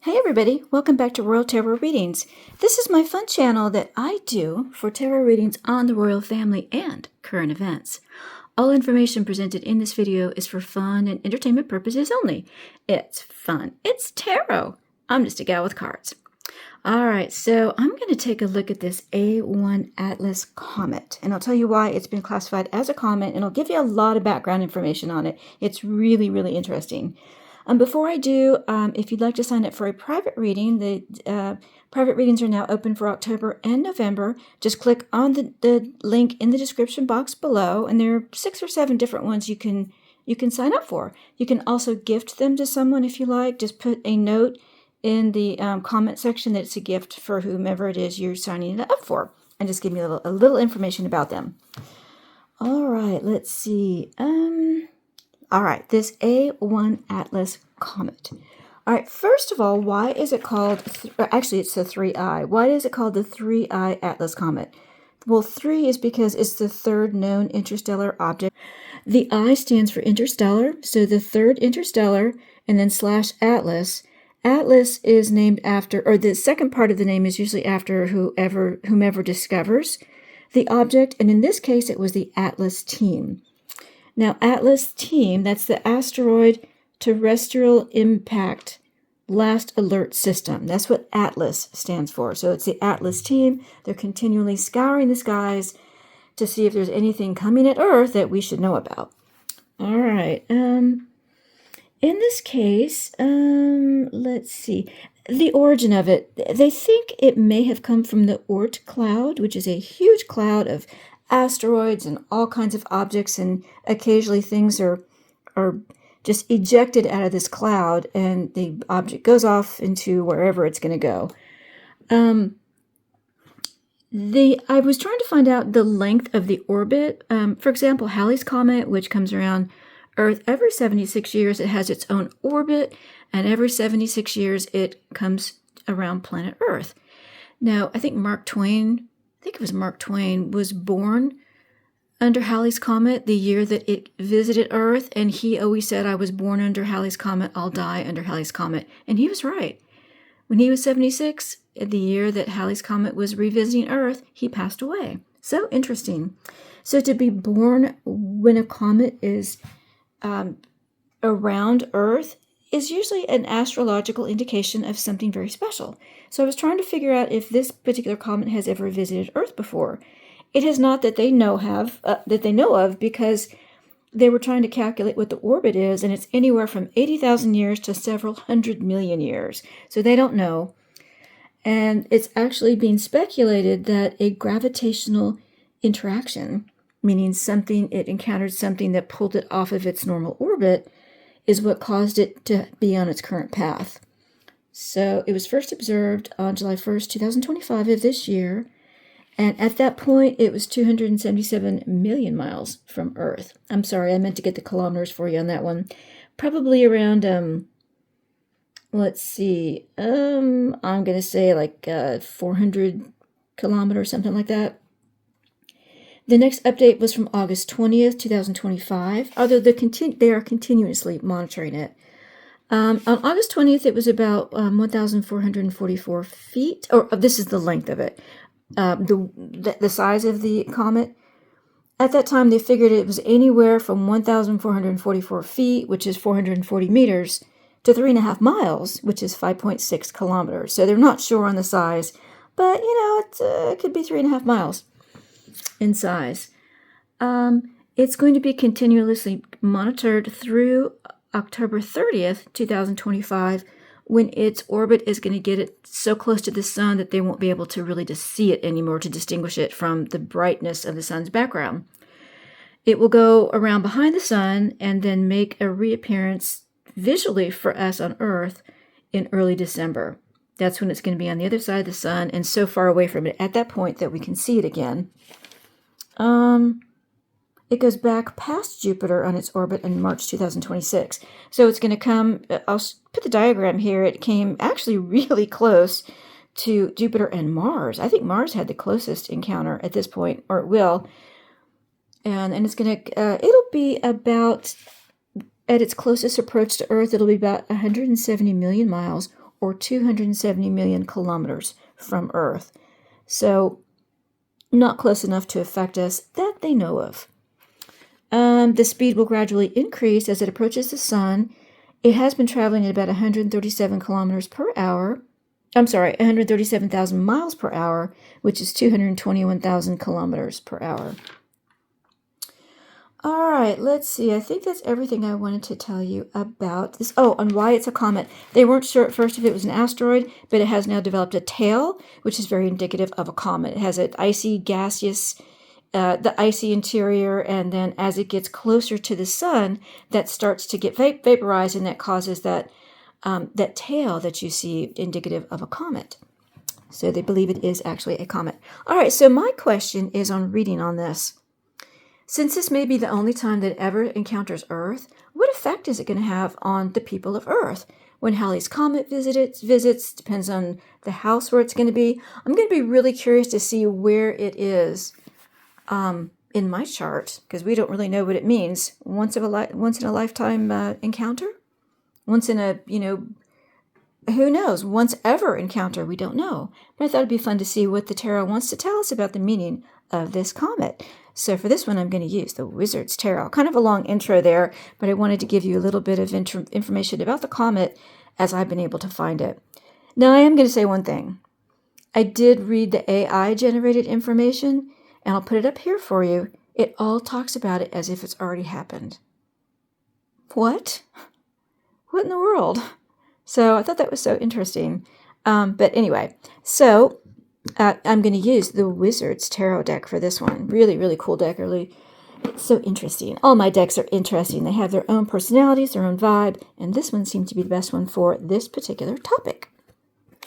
Hey everybody, welcome back to Royal Tarot Readings. This is my fun channel that I do for tarot readings on the royal family and current events. All information presented in this video is for fun and entertainment purposes only. It's fun. It's tarot. I'm just a gal with cards. Alright, so I'm going to take a look at this A1 Atlas Comet, and I'll tell you why it's been classified as a comet, and I'll give you a lot of background information on it. It's really, really interesting. Before I do, if you'd like to sign up for a private reading, the private readings are now open for October and November. Just click on the link in the description box below, and there are 6 or 7 different ones you can sign up for. You can also gift them to someone if you like. Just put a note in the comment section that it's a gift for whomever it is you're signing it up for, and just give me a little information about them. All right, let's see. All right, this A1 Atlas Comet. All right, first of all, why is it called, actually it's the 3i. Why is it called the 3i Atlas Comet? Well, 3 is because it's the third known interstellar object. The I stands for interstellar, so the third interstellar, and then /Atlas. Atlas is named after, or the second part of the name is usually after whomever discovers the object, and in this case it was the Atlas team. Now, Atlas team, that's the Asteroid Terrestrial Impact Last Alert System. That's what Atlas stands for. So it's the Atlas team. They're continually scouring the skies to see if there's anything coming at Earth that we should know about. All right. In this case, let's see. The origin of it, they think it may have come from the Oort cloud, which is a huge cloud of asteroids and all kinds of objects, and occasionally things are just ejected out of this cloud, and the object goes off into wherever it's going to go. I was trying to find out the length of the orbit. For example, Halley's Comet, which comes around Earth every 76 years, it has its own orbit, and every 76 years it comes around planet Earth. Now, I think Mark Twain was born under Halley's Comet the year that it visited Earth, and he always said, I was born under Halley's Comet, I'll die under Halley's Comet. And he was right. When he was 76, the year that Halley's Comet was revisiting Earth, he passed away. So interesting. So to be born when a comet is around Earth is usually an astrological indication of something very special. So I was trying to figure out if this particular comet has ever visited Earth before. It has not that they know of, because they were trying to calculate what the orbit is, and it's anywhere from 80,000 years to several 100 million years. So they don't know. And it's actually being speculated that a gravitational interaction, meaning it encountered something that pulled it off of its normal orbit, is what caused it to be on its current path. So it was first observed on July 1st, 2025 of this year, and at that point it was 277 million miles from Earth. I'm sorry, I meant to get the kilometers for you on that one. Probably around, let's see, I'm going to say like 400 kilometers, something like that. The next update was from August 20th, 2025, although they are continuously monitoring it. On August 20th, it was about 1,444 feet, or this is the length of it, the size of the comet. At that time, they figured it was anywhere from 1,444 feet, which is 440 meters, to 3.5 miles, which is 5.6 kilometers. So they're not sure on the size, but, it could be 3.5 miles. In size. It's going to be continuously monitored through October 30th, 2025, when its orbit is going to get it so close to the sun that they won't be able to really just see it anymore to distinguish it from the brightness of the sun's background. It will go around behind the sun and then make a reappearance visually for us on Earth in early December. That's when it's going to be on the other side of the sun and so far away from it at that point that we can see it again. It goes back past Jupiter on its orbit in March 2026. So it's going to come, I'll put the diagram here. It came actually really close to Jupiter and Mars. I think Mars had the closest encounter at this point, or it will. And it's going to, it'll be about, at its closest approach to Earth, it'll be about 170 million miles, or 270 million kilometers from Earth. So not close enough to affect us that they know of. The speed will gradually increase as it approaches the sun. It has been traveling at about 137 kilometers per hour. 137,000 miles per hour, which is 221,000 kilometers per hour. All right, let's see. I think that's everything I wanted to tell you about this. Oh, and why it's a comet. They weren't sure at first if it was an asteroid, but it has now developed a tail, which is very indicative of a comet. It has an icy, gaseous, the icy interior, and then as it gets closer to the sun, that starts to get vaporized, and that causes that tail that you see indicative of a comet. So they believe it is actually a comet. All right, so my question is on reading on this. Since this may be the only time that it ever encounters Earth, what effect is it going to have on the people of Earth? When Halley's Comet visits, depends on the house where it's going to be. I'm going to be really curious to see where it is in my chart, because we don't really know what it means. Once in a lifetime encounter? Once in a, who knows? Once ever encounter, we don't know. But I thought it'd be fun to see what the tarot wants to tell us about the meaning of this comet. So for this one, I'm going to use the Wizard's Tarot. Kind of a long intro there, but I wanted to give you a little bit of information about the comet as I've been able to find it. Now, I am going to say one thing. I did read the AI-generated information, and I'll put it up here for you. It all talks about it as if it's already happened. What? What in the world? So I thought that was so interesting. But anyway, so I'm going to use the Wizard's Tarot deck for this one. Really, really cool deck. It's so interesting. All my decks are interesting. They have their own personalities, their own vibe, and this one seemed to be the best one for this particular topic.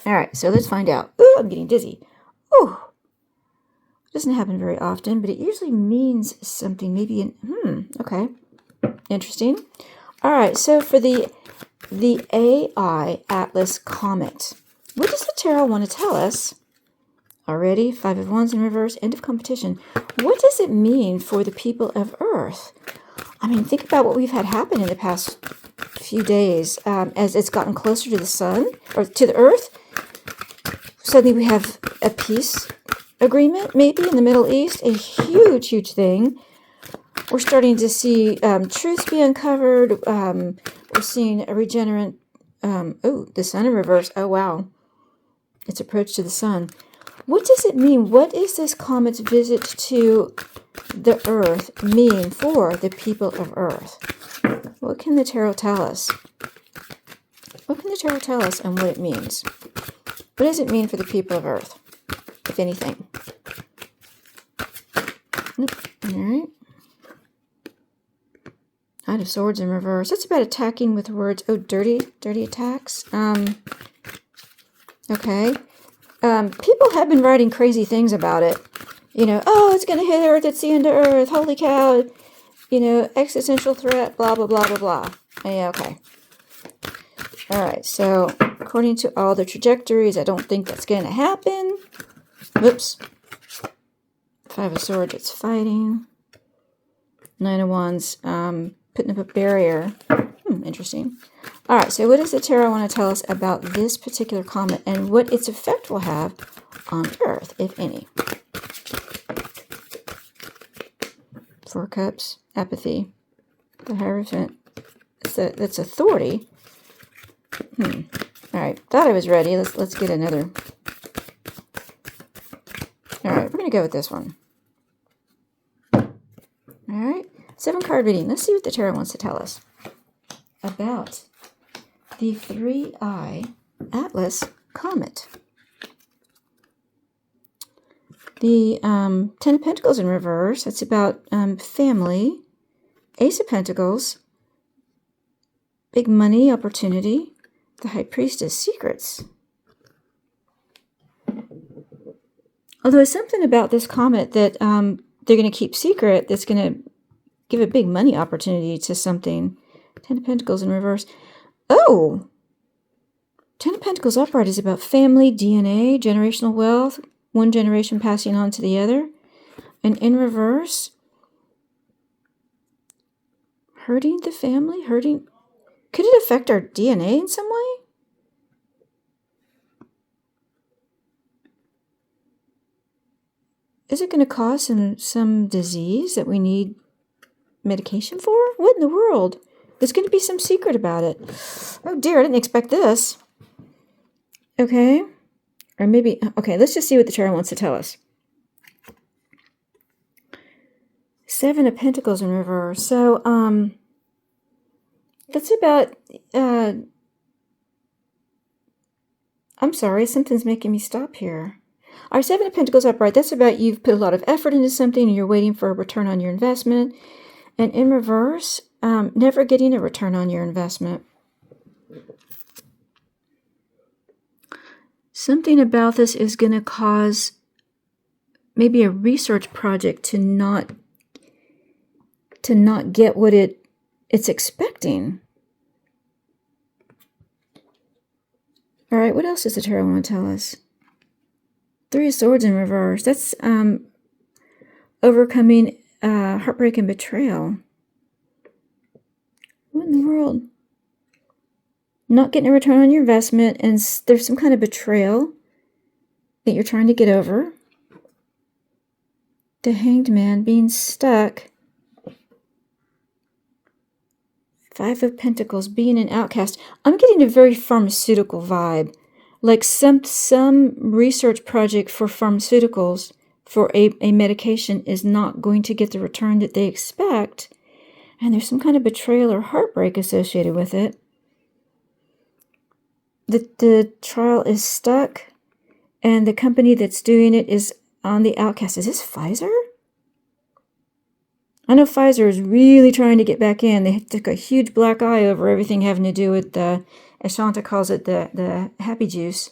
All right, so let's find out. Ooh, I'm getting dizzy. Ooh. It doesn't happen very often, but it usually means something. Maybe okay. Interesting. All right, so for the AI Atlas Comet, what does the tarot want to tell us? Already, 5 of Wands in reverse, end of competition. What does it mean for the people of Earth? I mean, think about what we've had happen in the past few days as it's gotten closer to the sun, or to the Earth. Suddenly we have a peace agreement, maybe, in the Middle East, a huge, huge thing. We're starting to see truths be uncovered. We're seeing a regenerate, the sun in reverse. Oh, wow. Its approach to the sun. What does it mean? What is this comet's visit to the Earth mean for the people of Earth? What can the tarot tell us? What can the tarot tell us and what it means? What does it mean for the people of Earth, if anything? All right. Knight of Swords in reverse. That's about attacking with words. Oh, dirty attacks. Okay. People have been writing crazy things about it. It's going to hit Earth, it's the end of Earth, holy cow, existential threat, blah, blah, blah, blah, blah. Yeah, okay. All right, so according to all the trajectories, I don't think that's going to happen. Whoops. 5 of Swords, it's fighting. 9 of Wands, putting up a barrier. Interesting. All right, so what does the tarot want to tell us about this particular comet and what its effect will have on Earth, if any? 4 Cups, apathy. The Hierophant, that's authority. All right, thought I was ready. Let's get another. All right, we're going to go with this one. All right, 7 card reading. Let's see what the tarot wants to tell us about the 3-eye Atlas Comet. The 10 of Pentacles in reverse. That's about family. Ace of Pentacles. Big money, opportunity. The High Priestess, secrets. Although it's something about this comet that they're going to keep secret that's going to give a big money opportunity to something. 10 of Pentacles in reverse. Oh! 10 of Pentacles upright is about family, DNA, generational wealth, one generation passing on to the other. And in reverse, hurting the family? Could it affect our DNA in some way? Is it going to cause some disease that we need medication for? What in the world? There's going to be some secret about it. Oh dear, I didn't expect this. Okay. Or maybe, okay, let's just see what the tarot wants to tell us. Seven of Pentacles in reverse. So, that's about, I'm sorry, something's making me stop here. Our Seven of Pentacles upright, that's about you've put a lot of effort into something and you're waiting for a return on your investment. And in reverse, never getting a return on your investment. Something about this is going to cause maybe a research project to not get what it's expecting. All right, what else does the tarot want to tell us? Three of Swords in reverse. That's overcoming heartbreak and betrayal. What in the world? Not getting a return on your investment, and there's some kind of betrayal that you're trying to get over. The Hanged Man being stuck. Five of Pentacles being an outcast. I'm getting a very pharmaceutical vibe. Like some research project for pharmaceuticals for a medication is not going to get the return that they expect. And there's some kind of betrayal or heartbreak associated with it. The trial is stuck, and the company that's doing it is on the outcast. Is this Pfizer? I know Pfizer is really trying to get back in. They took a huge black eye over everything having to do with the, as Shanta calls it, the happy juice.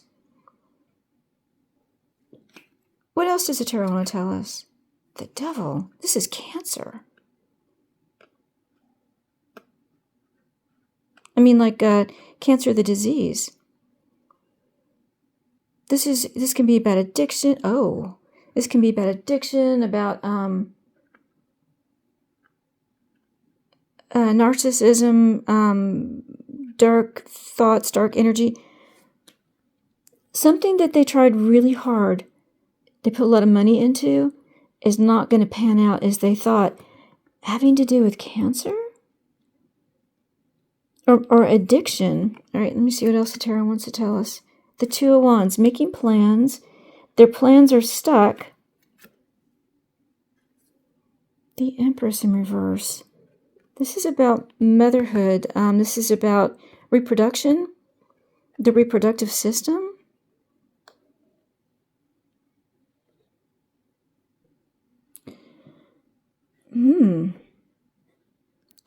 What else does the tarot want to tell us? The Devil. This is Cancer. I mean, like cancer, the disease. This can be about addiction. Oh, this can be about addiction, about narcissism, dark thoughts, dark energy. Something that they tried really hard, they put a lot of money into, is not going to pan out as they thought. Having to do with cancer? Or addiction. All right, let me see what else the tarot wants to tell us. The Two of Wands, making plans. Their plans are stuck. The Empress in reverse. This is about motherhood. This is about reproduction, the reproductive system.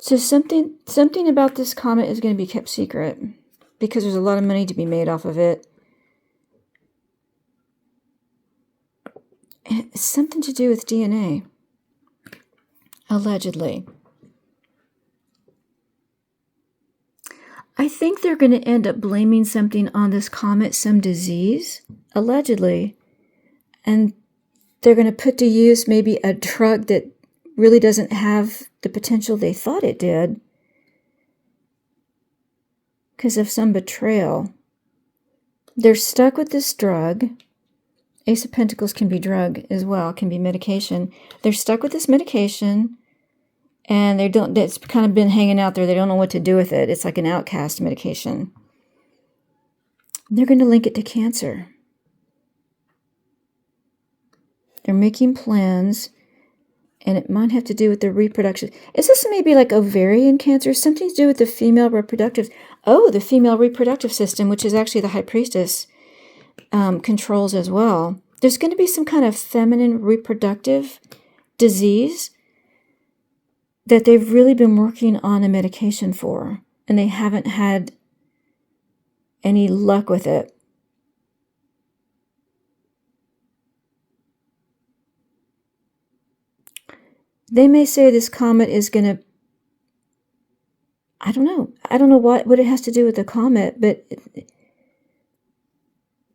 So something about this comet is going to be kept secret because there's a lot of money to be made off of it. And it's something to do with DNA, allegedly. I think they're going to end up blaming something on this comet, some disease, allegedly. And they're going to put to use maybe a drug that really doesn't have the potential they thought it did because of some betrayal. They're stuck with this drug. Ace of Pentacles can be drug as well, can be medication. They're stuck with this medication, and it's kind of been hanging out there. They don't know what to do with it. It's like an outcast medication. They're going to link it to cancer. They're making plans, and it might have to do with the reproduction. Is this maybe like ovarian cancer? Something to do with the female reproductive... Oh, the female reproductive system, which is actually the High Priestess controls as well. There's going to be some kind of feminine reproductive disease that they've really been working on a medication for, and they haven't had any luck with it. They may say this comet is going to... I don't know what it has to do with the comet, but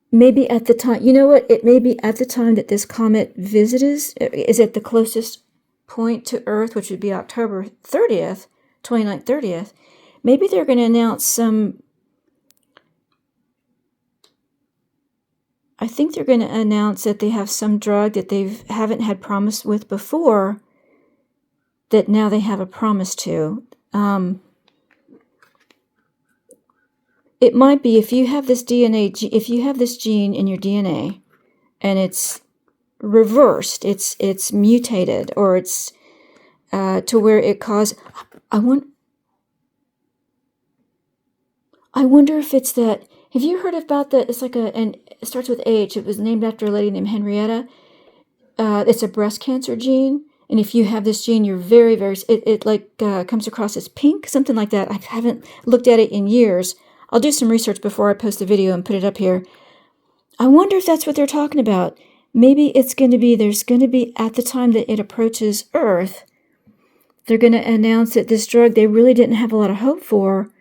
maybe at the time... You know what? It may be at the time that this comet is at the closest point to Earth, which would be October 30th, 29th, 30th. Maybe they're going to announce some... I think they're going to announce that they have some drug that they haven't had promise with before, that now they have a promise to. It might be if you have this if you have this gene in your DNA and it's reversed, it's mutated, or it's to where it caused. I wonder if it's that. Have you heard about that? It's like and it starts with H. It was named after a lady named Henrietta. It's a breast cancer gene, and if you have this gene, you're very, very. It comes across as pink, something like that. I haven't looked at it in years. I'll do some research before I post the video and put it up here. I wonder if that's what they're talking about. Maybe it's going to be, there's going to be, at the time that it approaches Earth, they're going to announce that this drug they really didn't have a lot of hope for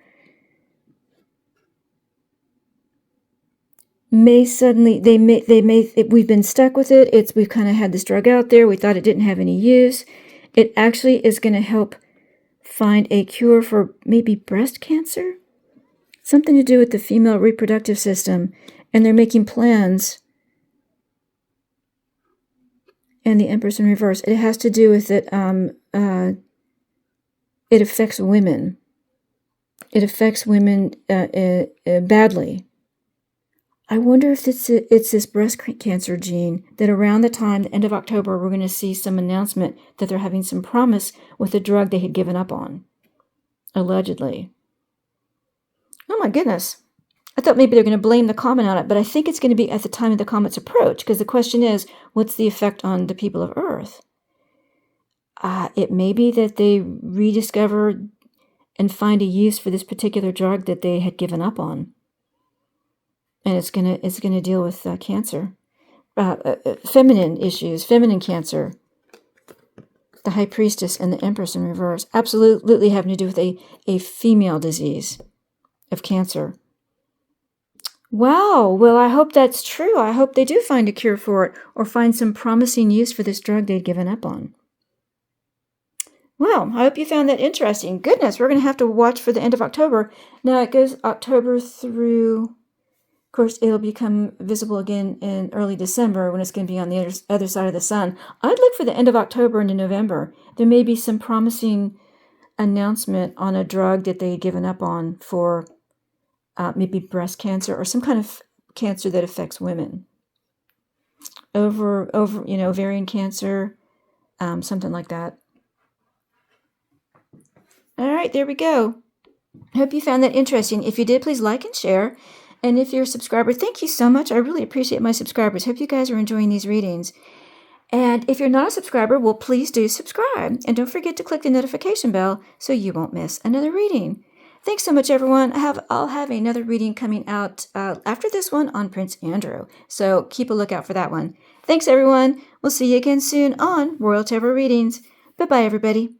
may suddenly, we've been stuck with it. We've kind of had this drug out there. We thought it didn't have any use. It actually is going to help find a cure for maybe breast cancer? Something to do with the female reproductive system. And they're making plans. And the Empress in reverse. It has to do with it. It affects women. It affects women badly. I wonder if it's this breast cancer gene that around the time, the end of October, we're going to see some announcement that they're having some promise with a drug they had given up on, allegedly. Oh my goodness. I thought maybe they're going to blame the comet on it, but I think it's going to be at the time of the comet's approach, because the question is, what's the effect on the people of Earth? It may be that they rediscover and find a use for this particular drug that they had given up on. And it's gonna deal with cancer, feminine issues, feminine cancer. The High Priestess and the Empress in reverse, absolutely having to do with a female disease of cancer. Wow. Well, I hope that's true. I hope they do find a cure for it, or find some promising use for this drug they'd given up on. Well, I hope you found that interesting. Goodness, we're going to have to watch for the end of October. Now it goes October through. Of course, it'll become visible again in early December when it's going to be on the other side of the sun. I'd look for the end of October into November. There may be some promising announcement on a drug that they had given up on for maybe breast cancer or some kind of cancer that affects women. Ovarian cancer, something like that. All right, there we go. I hope you found that interesting. If you did, please like and share. And if you're a subscriber, thank you so much. I really appreciate my subscribers. Hope you guys are enjoying these readings. And if you're not a subscriber, well, please do subscribe. And don't forget to click the notification bell so you won't miss another reading. Thanks so much, everyone. I'll have another reading coming out after this one on Prince Andrew. So keep a lookout for that one. Thanks, everyone. We'll see you again soon on Royal Tarot Readings. Bye-bye, everybody.